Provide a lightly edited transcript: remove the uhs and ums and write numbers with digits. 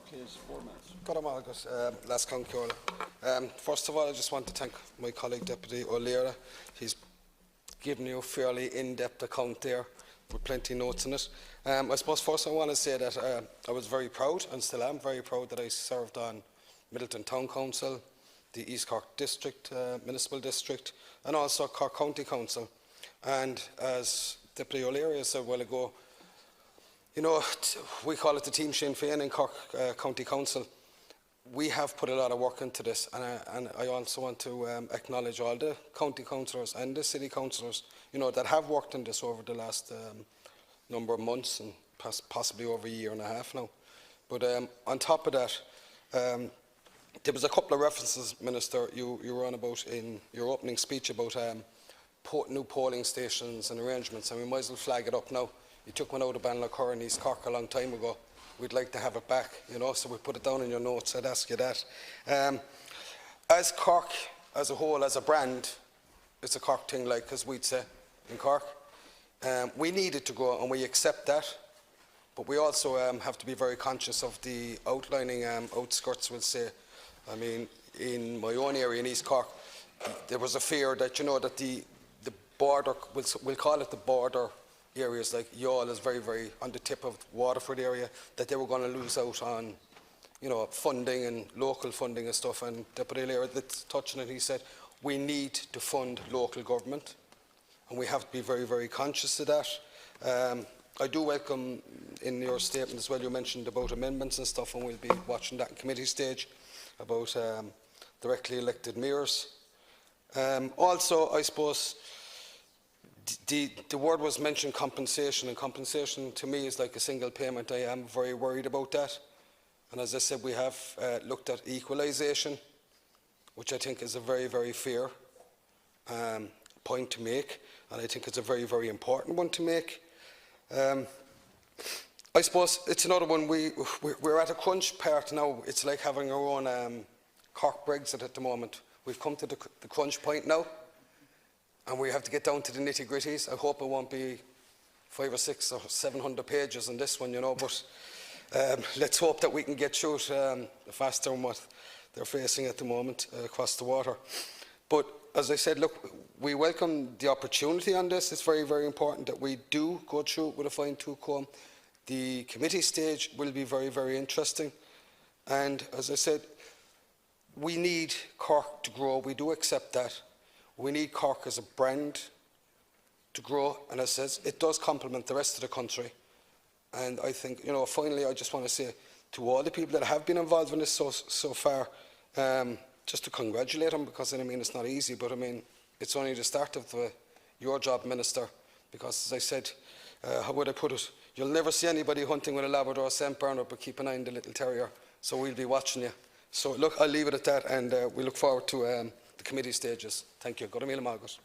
please. 4 minutes. Good August, last Concola. First of all, I just want to thank my colleague Deputy O'Leary. He's given you a fairly in-depth account there with plenty of notes in it. I suppose first I want to say that I was very proud, and still am very proud, that I served on Middleton Town Council, the East Cork District, Municipal District, and also Cork County Council. And as Deputy O'Leary said a while ago, you know, we call it the Team Sinn Féin in Cork County Council. We have put a lot of work into this, and I also want to acknowledge all the county councillors and the city councillors, you know, that have worked on this over the last number of months, and possibly over a year and a half now. But on top of that, there was a couple of references, Minister, you were on about in your opening speech about new polling stations and arrangements, and we might as well flag it up now. You took one out of Banlacar in East Cork a long time ago. We'd like to have it back, you know, so we put it down in your notes. I'd ask you that. As Cork as a whole, as a brand, it's a Cork thing, like, as we'd say in Cork. We need it to grow, and we accept that. But we also have to be very conscious of the outlining outskirts, we'll say. I mean, in my own area in East Cork, there was a fear that, you know, that the border, we'll call it the border areas, like Youghal is very, very on the tip of Waterford area, that they were going to lose out on, you know, funding and local funding and stuff. And Deputy O'Leary that's touching it, he said, we need to fund local government, and we have to be very, very conscious of that. I do welcome in your statement as well, you mentioned about amendments and stuff, and we'll be watching that in committee stage about directly elected mayors. Also, I suppose, the word was mentioned, compensation, and compensation to me is like a single payment. I am very worried about that, and as I said, we have looked at equalisation, which I think is a very, very fair point to make, and I think it's a very, very important one to make. I suppose it's another one, we're at a crunch part now. It's like having our own Cork Brexit at the moment. We've come to the crunch point now, and we have to get down to the nitty-gritties. I hope it won't be 500 or 600 or 700 pages on this one, you know, but let's hope that we can get through it faster than what they're facing at the moment across the water. But as I said, look, we welcome the opportunity on this. It's very, very important that we do go through it with a fine-tooth comb. The committee stage will be very, very interesting. And as I said, we need Cork to grow. We do accept that. We need Cork as a brand to grow, and as I said, it does complement the rest of the country. And I think, you know, finally, I just want to say to all the people that have been involved in this so far, just to congratulate them, because I mean, it's not easy, but I mean, it's only the start of your job, Minister, because as I said, how would I put it? You'll never see anybody hunting with a Labrador St. Bernard, but keep an eye on the little terrier. So we'll be watching you. So look, I'll leave it at that, and we look forward to the committee stages. Thank you. Go to Míle Mágat.